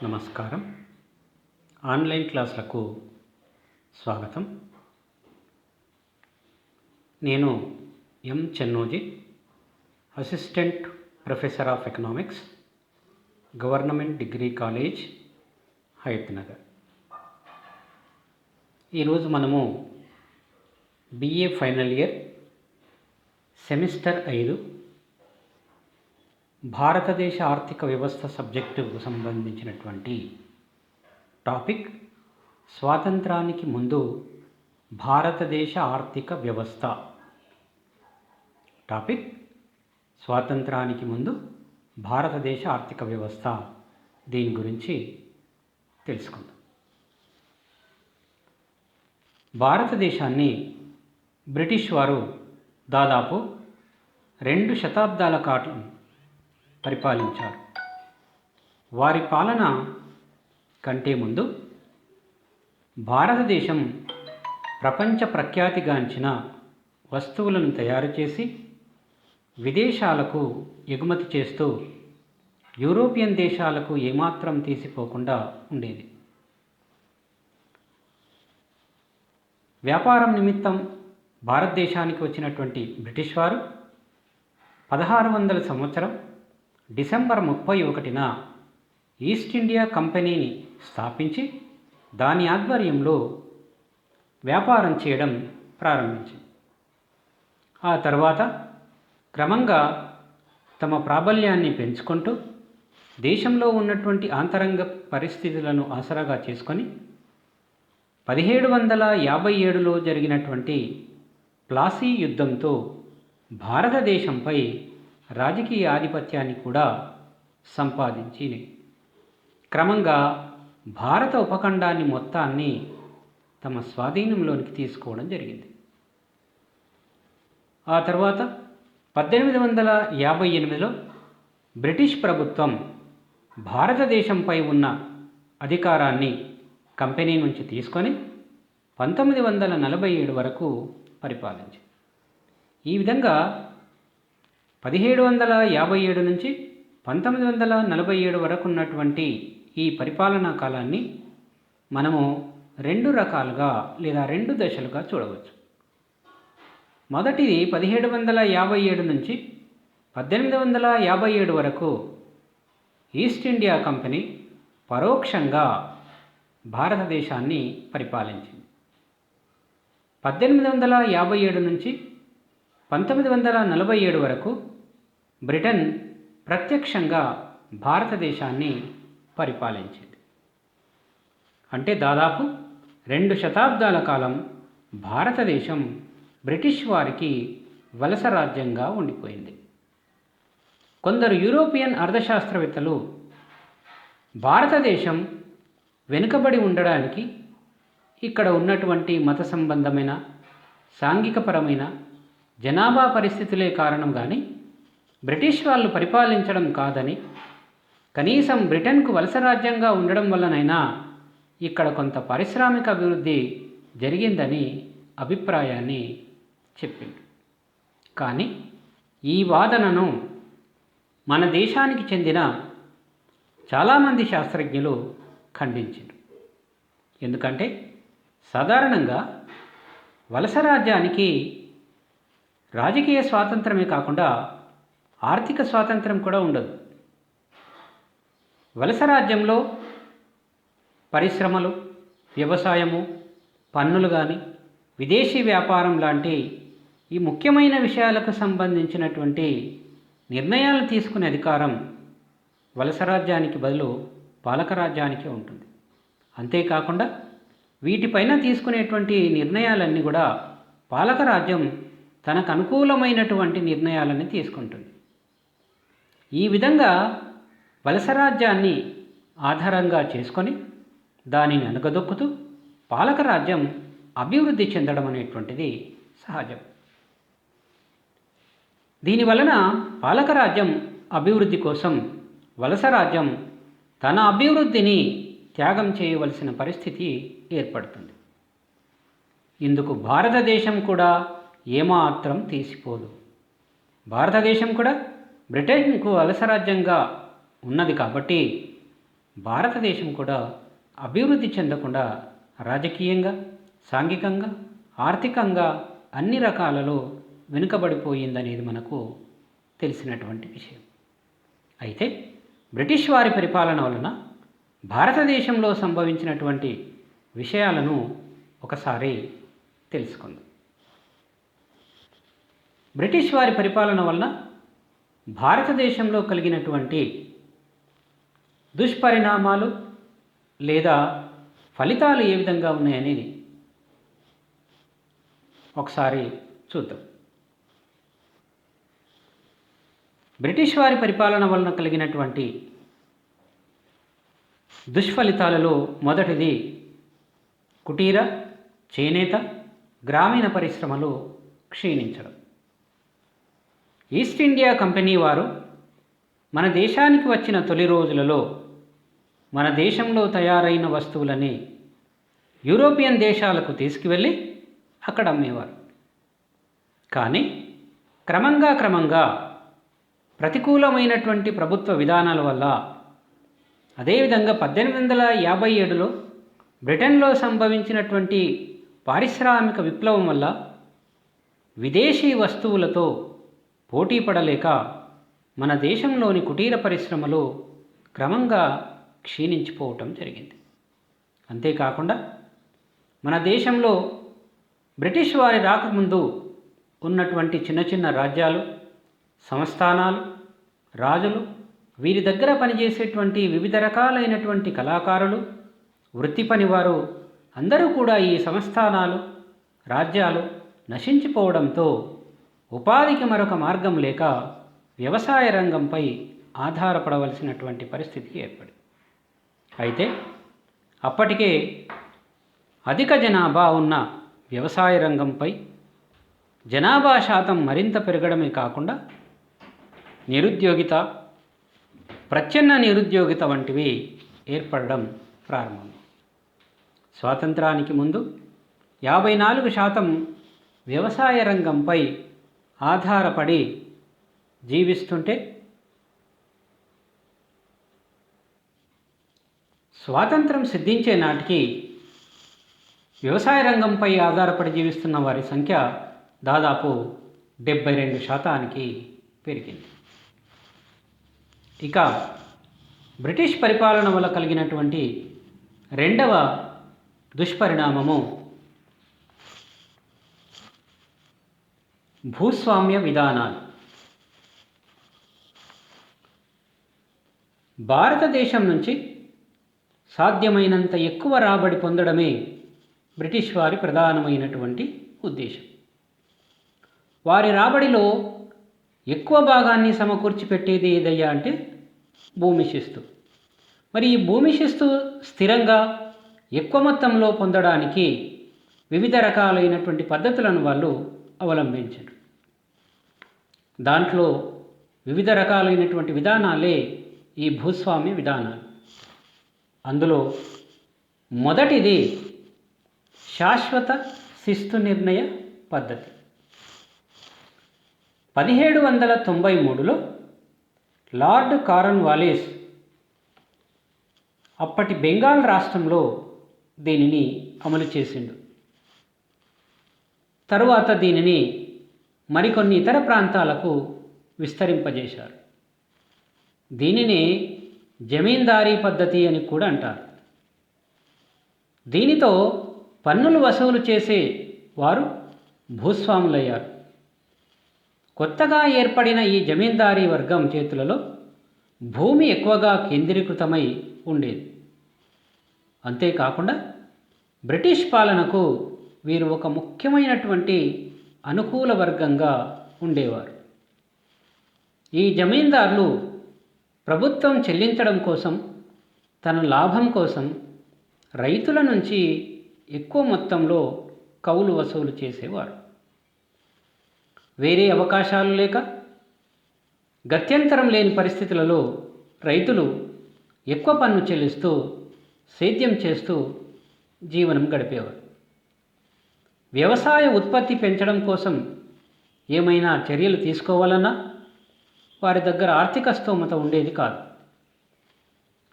నమస్కారం. ఆన్లైన్ క్లాసులకు స్వాగతం. నేను M Chennoji, assistant professor of economics, government degree college, Hayathnagar. ఈరోజు మనము బిఏ ఫైనల్ ఇయర్ సెమిస్టర్ 5 భారతదేశ ఆర్థిక వ్యవస్థ సబ్జెక్టుకు సంబంధించినటువంటి టాపిక్ స్వాతంత్రానికి ముందు భారతదేశ ఆర్థిక వ్యవస్థ. టాపిక్ స్వాతంత్రానికి ముందు భారతదేశ ఆర్థిక వ్యవస్థ. దీని గురించి తెలుసుకుందాం. భారతదేశాన్ని బ్రిటిష్ వారు దాదాపు 2 శతాబ్దాల కాలం పరిపాలించారు. వారి పాలన కంటే ముందు భారతదేశం ప్రపంచ ప్రఖ్యాతిగాంచిన వస్తువులను తయారు చేసి విదేశాలకు ఎగుమతి చేస్తూ యూరోపియన్ దేశాలకు ఏమాత్రం తీసిపోకుండా ఉండేది. వ్యాపారం నిమిత్తం భారతదేశానికి వచ్చినటువంటి బ్రిటిష్ వారు 1600 సంవత్సరం డిసెంబర్ 31న ఈస్ట్ ఇండియా కంపెనీని స్థాపించి దాని ఆధ్వర్యంలో వ్యాపారం చేయడం ప్రారంభించింది. ఆ తర్వాత క్రమంగా తమ ప్రాబల్యాన్ని పెంచుకుంటూ దేశంలో ఉన్నటువంటి ఆంతరంగ పరిస్థితులను ఆసరాగా చేసుకొని 1757లో జరిగినటువంటి ప్లాసీ యుద్ధంతో భారతదేశంపై రాజకీయ ఆధిపత్యాన్ని కూడా సంపాదించి క్రమంగా భారత ఉపఖండాన్ని మొత్తాన్ని తమ స్వాధీనంలోనికి తీసుకోవడం జరిగింది. ఆ తర్వాత 1858లో బ్రిటిష్ ప్రభుత్వం భారతదేశంపై ఉన్న అధికారాన్ని కంపెనీ నుంచి తీసుకొని 1947 వరకు పరిపాలించింది. ఈ విధంగా 1757 నుంచి 1947 వరకు ఉన్నటువంటి ఈ పరిపాలనా కాలాన్ని మనము 2 రకాలుగా లేదా 2 దశలుగా చూడవచ్చు. మొదటిది 1757 నుంచి 1857 వరకు ఈస్ట్ ఇండియా కంపెనీ పరోక్షంగా భారతదేశాన్ని పరిపాలించింది. 1857 నుంచి 1947 వరకు బ్రిటన్ ప్రత్యక్షంగా భారతదేశాన్ని పరిపాలించింది. అంటే దాదాపు 2 శతాబ్దాల కాలం భారతదేశం బ్రిటిష్ వారికి వలస రాజ్యంగా ఉండిపోయింది. కొందరు యూరోపియన్ అర్థశాస్త్రవేత్తలు భారతదేశం వెనుకబడి ఉండడానికి ఇక్కడ ఉన్నటువంటి మత సంబంధమైన, సాంఘికపరమైన, జనాభా పరిస్థితులే కారణం కానీ బ్రిటిష్ వాళ్ళు పరిపాలించడం కాదని, కనీసం బ్రిటన్కు వలస రాజ్యంగా ఉండడం వల్లనైనా ఇక్కడ కొంత పారిశ్రామిక అభివృద్ధి జరిగిందని అభిప్రాయాన్ని చెప్పింది. కానీ ఈ వాదనను మన దేశానికి చెందిన చాలామంది శాస్త్రజ్ఞులు ఖండించారు. ఎందుకంటే సాధారణంగా వలస రాజ్యానికి రాజకీయ స్వాతంత్రమే కాకుండా ఆర్థిక స్వాతంత్రం కూడా ఉండదు. వలస రాజ్యంలో పరిశ్రమలు, వ్యవసాయము, పన్నులు కానీ, విదేశీ వ్యాపారం లాంటి ఈ ముఖ్యమైన విషయాలకు సంబంధించినటువంటి నిర్ణయాలు తీసుకునే అధికారం వలస రాజ్యానికి బదులు పాలక రాజ్యానికే ఉంటుంది. అంతేకాకుండా వీటిపైన తీసుకునేటువంటి నిర్ణయాలన్నీ కూడా పాలక రాజ్యం తనకు అనుకూలమైనటువంటి నిర్ణయాలని తీసుకుంటుంది. ఈ విధంగా వలస రాజ్యాన్ని ఆధారంగా చేసుకొని దానిని అణగదొక్కుతూ పాలక రాజ్యం అభివృద్ధి చెందడం అనేటువంటిది సహజం. దీనివలన పాలక రాజ్యం అభివృద్ధి కోసం వలస రాజ్యం తన అభివృద్ధిని త్యాగం చేయవలసిన పరిస్థితి ఏర్పడుతుంది. ఇందుకు భారతదేశం కూడా ఏమాత్రం తీసిపోదు. భారతదేశం కూడా బ్రిటన్కు వలస రాజ్యంగా ఉన్నది కాబట్టి భారతదేశం కూడా అభివృద్ధి చెందకుండా రాజకీయంగా, సాంఘికంగా, ఆర్థికంగా అన్ని రకాలలో వెనుకబడిపోయిందనేది మనకు తెలిసినటువంటి విషయం. అయితే బ్రిటిష్ వారి పరిపాలన వలన భారతదేశంలో సంభవించినటువంటి విషయాలను ఒకసారి తెలుసుకుందాం. బ్రిటిష్ వారి పరిపాలన వలన భారతదేశంలో కలిగినటువంటి దుష్పరిణామాలు లేదా ఫలితాలు ఏ విధంగా ఉన్నాయనేది ఒకసారి చూద్దాం. బ్రిటిష్ వారి పరిపాలన వలన కలిగినటువంటి దుష్ఫలితాలలో మొదటిది కుటీర, చేనేత, గ్రామీణ పరిశ్రమలు క్షీణించడం. ఈస్ట్ ఇండియా కంపెనీ వారు మన దేశానికి వచ్చిన తొలి రోజులలో మన దేశంలో తయారైన వస్తువులని యూరోపియన్ దేశాలకు తీసుకువెళ్ళి అక్కడ అమ్మేవారు. కానీ క్రమంగా ప్రతికూలమైనటువంటి ప్రభుత్వ విధానాల వల్ల, అదేవిధంగా 1857లో బ్రిటన్లో సంభవించినటువంటి పారిశ్రామిక విప్లవం వల్ల విదేశీ వస్తువులతో పోటీ పడలేక మన దేశంలోని కుటీర పరిశ్రమలు క్రమంగా క్షీణించిపోవటం జరిగింది. అంతేకాకుండా మన దేశంలో బ్రిటిష్ వారి రాకముందు ఉన్నటువంటి చిన్న చిన్న రాజ్యాలు, సంస్థానాలు, రాజులు, వీరి దగ్గర పనిచేసేటువంటి వివిధ రకాలైనటువంటి కళాకారులు, వృత్తి పనివారు అందరూ కూడా ఈ సంస్థానాలు, రాజ్యాలు నశించిపోవడంతో ఉపాధికి మరొక మార్గం లేక వ్యవసాయ రంగంపై ఆధారపడవలసినటువంటి పరిస్థితి ఏర్పడింది. అయితే అప్పటికే అధిక జనాభా ఉన్న వ్యవసాయ రంగంపై జనాభా శాతం మరింత పెరగడమే కాకుండా నిరుద్యోగిత, ప్రచ్ఛన్న నిరుద్యోగిత వంటివి ఏర్పడడం ప్రారంభం. స్వాతంత్రానికి ముందు 54% వ్యవసాయ రంగంపై ఆధారపడి జీవిస్తుంటే, స్వాతంత్రం సిద్ధించే నాటికి వ్యవసాయ రంగంపై ఆధారపడి జీవిస్తున్న వారి సంఖ్య దాదాపు 72% పెరిగింది. ఇక బ్రిటిష్ పరిపాలన వల్ల కలిగినటువంటి రెండవ దుష్పరిణామము భూస్వామ్య విధానాలు. భారతదేశం నుంచి సాధ్యమైనంత ఎక్కువ రాబడి పొందడమే బ్రిటిష్ వారి ప్రధానమైనటువంటి ఉద్దేశం. వారి రాబడిలో ఎక్కువ భాగాన్ని సమకూర్చి పెట్టేది ఏదయ్యా అంటే భూమి శిస్తు. మరి ఈ భూమి శిస్తు స్థిరంగా ఎక్కువ మొత్తంలో పొందడానికి వివిధ రకాలైనటువంటి పద్ధతులను వాళ్ళు అవలంబించారు. దాంట్లో వివిధ రకాలైనటువంటి విధానాలే ఈ భూస్వామ్య విధానాలు. అందులో మొదటిది శాశ్వత శిస్తు నిర్ణయ పద్ధతి. 1793లో లార్డ్ కార్న్వాలిస్ అప్పటి బెంగాల్ రాష్ట్రంలో దీనిని అమలు చేసిండు. తరువాత దీనిని మరికొన్ని ఇతర ప్రాంతాలకు విస్తరింపజేశారు. దీనిని జమీందారీ పద్ధతి అని కూడా అంటారు. దీనితో పన్నులు వసూలు చేసే వారు భూస్వాములయ్యారు. కొత్తగా ఏర్పడిన ఈ జమీందారీ వర్గం చేతులలో భూమి ఎక్కువగా కేంద్రీకృతమై ఉండేది. అంతేకాకుండా బ్రిటిష్ పాలనకు వీరు ఒక ముఖ్యమైనటువంటి అనుకూల వర్గంగా ఉండేవారు. ఈ జమీందారులు ప్రభుత్వం చెల్లించడం కోసం, తన లాభం కోసం రైతుల నుంచి ఎక్కువ మొత్తంలో కౌలు వసూలు చేసేవారు. వేరే అవకాశాలు లేక, గత్యంతరం లేని పరిస్థితులలో రైతులు ఎక్కువ పన్ను చెల్లిస్తూ, సేద్యం చేస్తూ జీవనం గడిపేవారు. వ్యవసాయ ఉత్పత్తి పెంచడం కోసం ఏమైనా చర్యలు తీసుకోవాలన్నా వారి దగ్గర ఆర్థిక స్తోమత ఉండేది కాదు.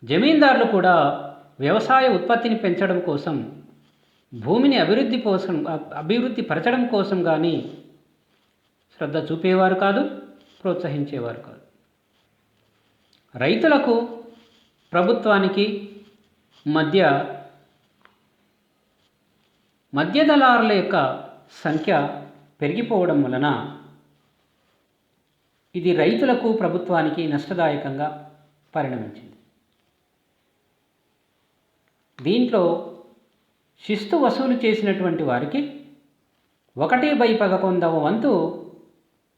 జమీందారులు కూడా వ్యవసాయ ఉత్పత్తిని పెంచడం కోసం, భూమిని అభివృద్ధి పరచడం కోసం కానీ శ్రద్ధ చూపేవారు కాదు, ప్రోత్సహించేవారు కాదు. రైతులకు ప్రభుత్వానికి మధ్య దళారుల యొక్క సంఖ్య పెరిగిపోవడం వలన ఇది రైతులకు ప్రభుత్వానికి నష్టదాయకంగా పరిణమించింది. దీంట్లో శిస్తు వసూలు చేసినటువంటి వారికి 1/11వ వంతు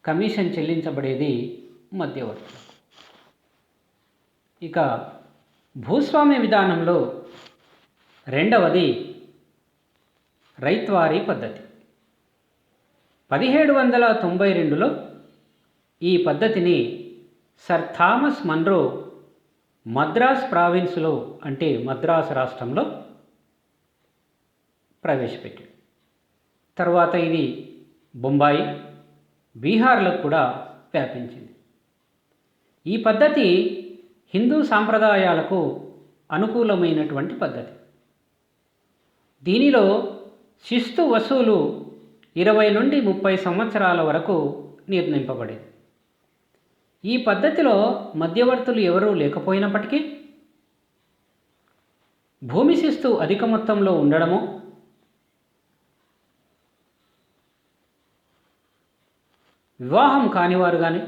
కమిషన్ చెల్లించబడేది మధ్యవర్తులకు. ఇక భూస్వామ్య విధానంలో రెండవది రైత్వారీ పద్ధతి. 1792లో ఈ పద్ధతిని సర్ థామస్ మన్రో మద్రాస్ ప్రావిన్స్లో, అంటే మద్రాసు రాష్ట్రంలో ప్రవేశపెట్టాడు. తర్వాత ఇది బొంబాయి, బీహార్లకు కూడా వ్యాపించింది. ఈ పద్ధతి హిందూ సాంప్రదాయాలకు అనుకూలమైనటువంటి పద్ధతి. దీనిలో శిస్తు వసూలు 20 నుండి 30 సంవత్సరాల వరకు నిర్ణయింపబడేది. ఈ పద్ధతిలో మధ్యవర్తులు ఎవరూ లేకపోయినప్పటికీ భూమి శిస్తు అధిక మొత్తంలో ఉండడము, వివాహం కానివారు కానీ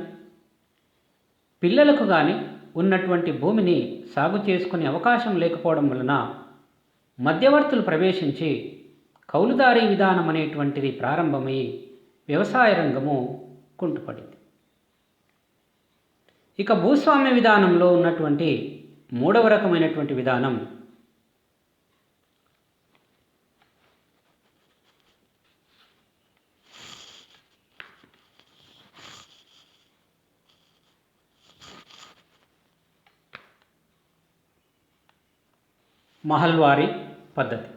పిల్లలకు కానీ ఉన్నటువంటి భూమిని సాగు చేసుకునే అవకాశం లేకపోవడం వలన మధ్యవర్తులు ప్రవేశించి కౌలుదారీ విధానం అనేటువంటిది ప్రారంభమై వ్యవసాయ రంగము కుంటుపడింది. ఇక భూస్వామ్య విధానంలో ఉన్నటువంటి మూడవ రకమైనటువంటి విధానం మహల్వారీ పద్ధతి.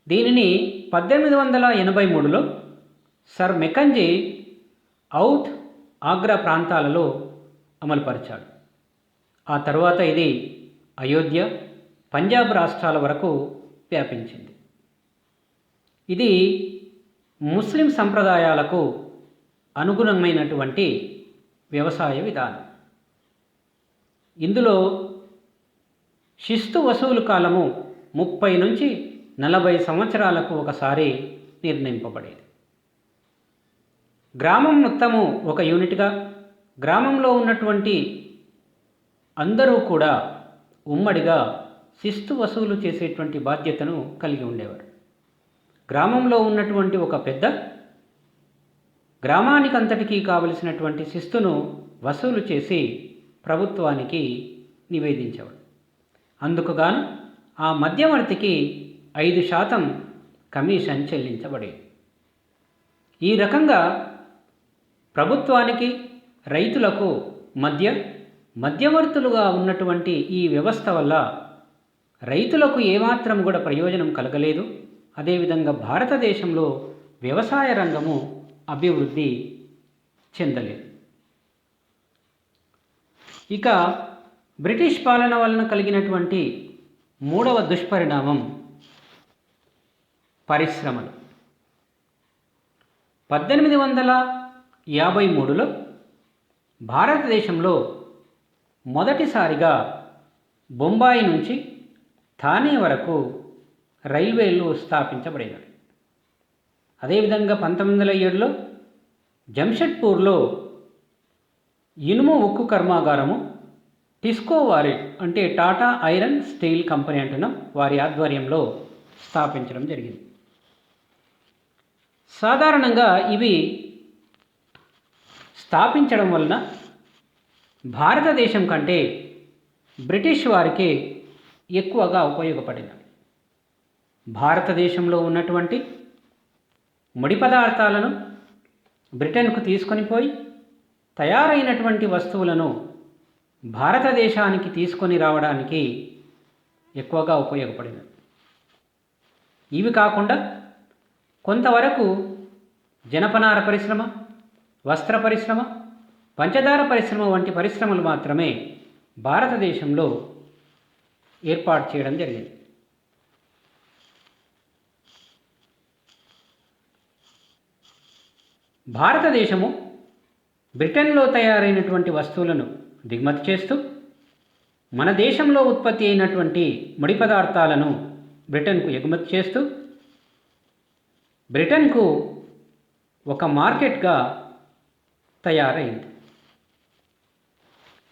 దీనిని 1883లో సర్ మెకంజీ ఔధ్, ఆగ్రా ప్రాంతాలలో అమలుపరిచాడు. ఆ తర్వాత ఇది అయోధ్య, పంజాబ్ రాష్ట్రాల వరకు వ్యాపించింది. ఇది ముస్లిం సంప్రదాయాలకు అనుగుణమైనటువంటి వ్యవసాయ విధానం. ఇందులో శిస్తు వసూలు కాలము 30 నుంచి 40 సంవత్సరాలకు ఒకసారి నిర్ణయింపబడేది. గ్రామం మొత్తము ఒక యూనిట్గా, గ్రామంలో ఉన్నటువంటి అందరూ కూడా ఉమ్మడిగా శిస్తు వసూలు చేసేటువంటి బాధ్యతను కలిగి ఉండేవారు. గ్రామంలో ఉన్నటువంటి ఒక పెద్ద గ్రామానికంతటికీ కావలసినటువంటి శిస్తును వసూలు చేసి ప్రభుత్వానికి నివేదించేవాడు. అందుకుగాను ఆ మధ్యవర్తికి 5% కమిషన్ చెల్లించబడేది. ఈ రకంగా ప్రభుత్వానికి రైతులకు మధ్యవర్తులుగా ఉన్నటువంటి ఈ వ్యవస్థ వల్ల రైతులకు ఏమాత్రం కూడా ప్రయోజనం కలగలేదు. అదేవిధంగా భారతదేశంలో వ్యవసాయ రంగము అభివృద్ధి చెందలేదు. ఇక బ్రిటిష్ పాలన వలన కలిగినటువంటి మూడవ దుష్పరిణామం పరిశ్రమలు. 1853లో భారతదేశంలో మొదటిసారిగా బొంబాయి నుంచి థానే వరకు రైల్వేలు స్థాపించబడినవి. అదేవిధంగా 1907లో జంషెడ్పూర్లో ఇనుము ఉక్కు కర్మాగారము టిస్కో వారి, అంటే టాటా ఐరన్ స్టీల్ కంపెనీ అంటున్నాం, వారి ఆధ్వర్యంలో స్థాపించడం జరిగింది. సాధారణంగా ఇవి స్థాపించడం వలన భారతదేశం కంటే బ్రిటిష్ వారికి ఎక్కువగా ఉపయోగపడినవి. భారతదేశంలో ఉన్నటువంటి ముడి పదార్థాలను బ్రిటన్కు తీసుకొని పోయి తయారైనటువంటి వస్తువులను భారతదేశానికి తీసుకొని రావడానికి ఎక్కువగా ఉపయోగపడినవి. ఇవి కాకుండా కొంతవరకు జనపనార పరిశ్రమ, వస్త్ర పరిశ్రమ, పంచదార పరిశ్రమ వంటి పరిశ్రమలు మాత్రమే భారతదేశంలో ఏర్పాటు చేయడం జరిగింది. భారతదేశము బ్రిటన్లో తయారైనటువంటి వస్తువులను దిగుమతి చేస్తూ మన దేశంలో ఉత్పత్తి అయినటువంటి ముడి పదార్థాలను బ్రిటన్కు ఎగుమతి చేస్తూ బ్రిటన్కు ఒక మార్కెట్గా తయారైంది.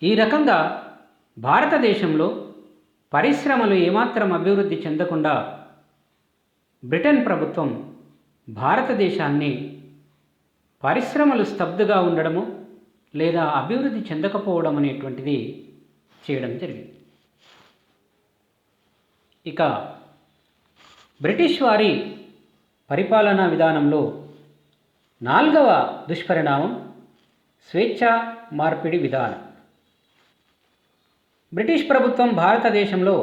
ఈ రకంగా భారతదేశంలో పరిశ్రమలు ఏమాత్రం అభివృద్ధి చెందకుండా బ్రిటన్ ప్రభుత్వం భారతదేశాన్ని పరిశ్రమలు స్తబ్దుగా ఉండడము లేదా అభివృద్ధి చెందకపోవడం అనేటువంటిది చేయడం జరిగింది. ఇక బ్రిటిష్ వారి పరిపాలనా విధానంలో 4వ దుష్పరిణామం స్వేచ్ఛా మార్పిడి విధానం. బ్రిటిష్ ప్రభుత్వం భారతదేశంలో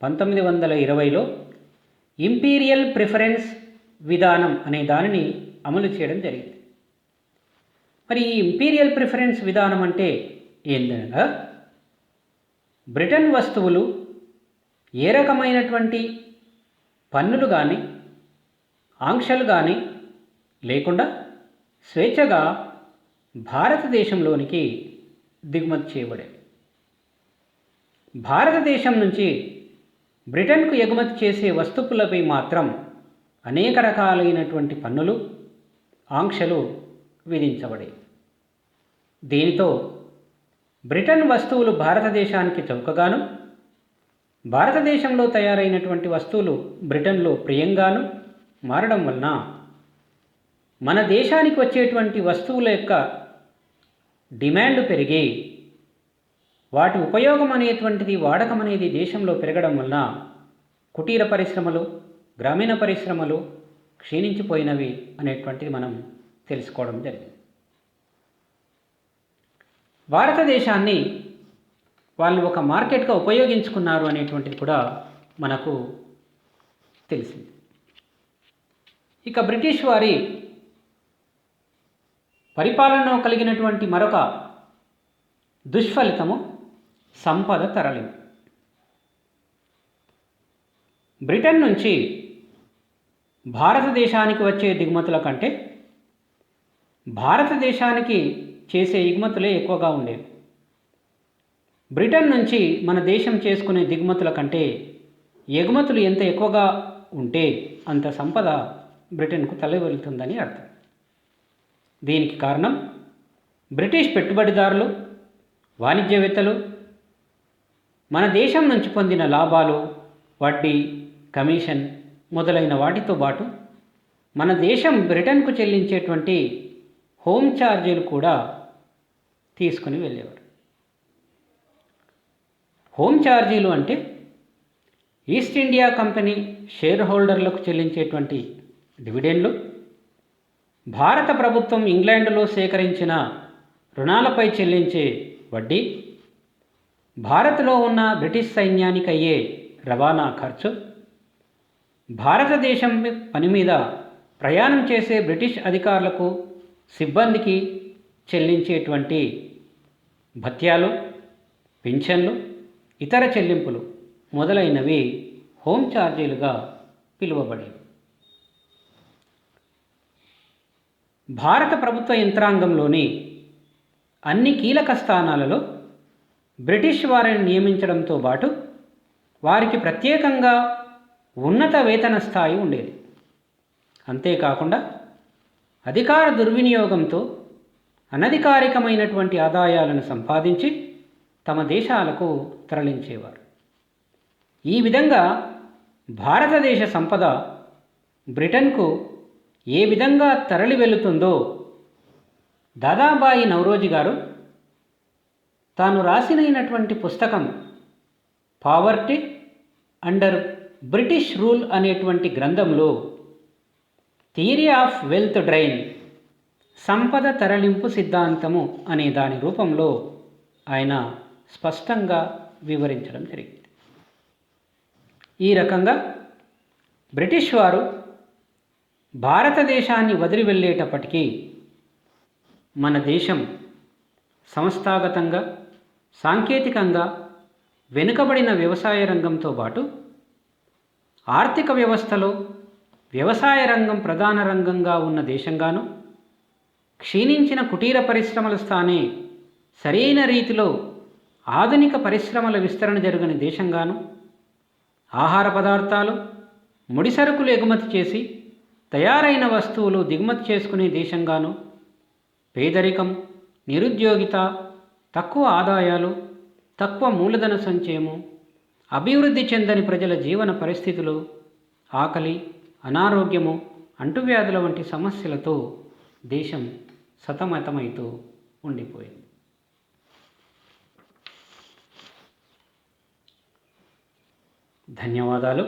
1920లో ఇంపీరియల్ ప్రిఫరెన్స్ విధానం అనే దానిని అమలు చేయడం జరిగింది. మరి ఈ ఇంపీరియల్ ప్రిఫరెన్స్ విధానం అంటే ఏంటనగా బ్రిటన్ వస్తువులు ఏ రకమైనటువంటి పన్నులు కానీ ఆంక్షలు కానీ లేకుండా స్వేచ్ఛగా భారతదేశంలోనికి దిగుమతి చేయబడేవి. భారతదేశం నుంచి బ్రిటన్కు ఎగుమతి చేసే వస్తువులపై మాత్రం అనేక రకాలైనటువంటి పన్నులు ఆంక్షలు విధించబడేవి. దీనితో బ్రిటన్ వస్తువులు భారతదేశానికి చౌకగాను భారతదేశంలో తయారైనటువంటి వస్తువులు బ్రిటన్లో ప్రియంగాను మారడం వలన మన దేశానికి వచ్చేటువంటి వస్తువుల యొక్క డిమాండ్ పెరిగి వాటి ఉపయోగం అనేటువంటిది వాడకం అనేది దేశంలో పెరగడం వలన కుటీర పరిశ్రమలు గ్రామీణ పరిశ్రమలు క్షీణించిపోయినవి అనేటువంటిది మనం తెలుసుకోవడం జరిగింది. భారతదేశాన్ని వాళ్ళు ఒక మార్కెట్గా ఉపయోగించుకున్నారు అనేటువంటిది కూడా మనకు తెలిసింది. ఇక బ్రిటిష్ వారి పరిపాలనలో కలిగినటువంటి మరొక దుష్ఫలితము సంపద తరలింపు. బ్రిటన్ నుంచి భారతదేశానికి వచ్చే దిగుమతుల కంటే భారతదేశానికి చేసే ఎగుమతులే ఎక్కువగా ఉండేవి. బ్రిటన్ నుంచి మన దేశం చేసుకునే దిగుమతుల కంటే ఎగుమతులు ఎంత ఎక్కువగా ఉంటే అంత సంపద బ్రిటన్కు తరలివెళ్తుందని అర్థం. దీనికి కారణం బ్రిటిష్ పెట్టుబడిదారులు వాణిజ్యవేత్తలు మన దేశం నుంచి పొందిన లాభాలు వడ్డీ కమిషన్ మొదలైన వాటితో పాటు మన దేశం బ్రిటన్కు చెల్లించేటువంటి హోమ్ ఛార్జీలు కూడా తీసుకుని వెళ్ళేవారు. హోమ్ ఛార్జీలు అంటే ఈస్ట్ ఇండియా కంపెనీ షేర్ హోల్డర్లకు చెల్లించేటువంటి డివిడెండ్లు, భారత ప్రభుత్వం ఇంగ్లాండ్లో సేకరించిన రుణాలపై చెల్లించే వడ్డీ, భారత్లో ఉన్న బ్రిటిష్ సైన్యానికి అయ్యే రవాణా ఖర్చు, భారతదేశం పని మీద ప్రయాణం చేసే బ్రిటిష్ అధికారులకు సిబ్బందికి చెల్లించేటువంటి భత్యాలు, పింఛన్లు, ఇతర చెల్లింపులు మొదలైనవి హోమ్ ఛార్జీలుగా పిలువబడేవి. భారత ప్రభుత్వ యంత్రాంగంలోని అన్ని కీలక స్థానాలలో బ్రిటిష్ వారిని నియమించడంతో పాటు వారికి ప్రత్యేకంగా ఉన్నత వేతన స్థాయి ఉండేది. అంతేకాకుండా అధికార దుర్వినియోగంతో అనధికారికమైనటువంటి ఆదాయాలను సంపాదించి తమ దేశాలకు తరలించేవారు. ఈ విధంగా భారతదేశ సంపద బ్రిటన్కు ఏ విధంగా తరలి వెళుతుందో దాదాబాయి నౌరోజీ గారు తాను రాసినటువంటి పుస్తకం పావర్టీ అండర్ బ్రిటిష్ రూల్ అనేటువంటి గ్రంథంలో థియరీ ఆఫ్ వెల్త్ డ్రైన్, సంపద తరలింపు సిద్ధాంతము అనే దాని రూపంలో ఆయన స్పష్టంగా వివరించడం జరిగింది. ఈ రకంగా బ్రిటిష్ వారు భారతదేశాన్ని వదిలి వెళ్ళేటప్పటికీ మన దేశం సంస్థాగతంగా సాంకేతికంగా వెనుకబడిన వ్యవసాయ రంగంతో పాటు ఆర్థిక వ్యవస్థలో వ్యవసాయ రంగం ప్రధాన రంగంగా ఉన్న దేశంగాను, క్షీణించిన కుటీర పరిశ్రమల స్థానే సరైన రీతిలో ఆధునిక పరిశ్రమల విస్తరణ జరగని దేశంగాను, ఆహార పదార్థాలు ముడిసరుకులు ఎగుమతి చేసి తయారైన వస్తువులు దిగుమతి చేసుకునే దేశంగాను, పేదరికం, నిరుద్యోగిత, తక్కువ ఆదాయాలు, తక్కువ మూలధన సంచయము, అభివృద్ధి చెందని ప్రజల జీవన పరిస్థితులు, ఆకలి, అనారోగ్యము, అంటువ్యాధుల వంటి సమస్యలతో దేశం సతమతమవుతూ ఉండిపోయింది. ధన్యవాదాలు.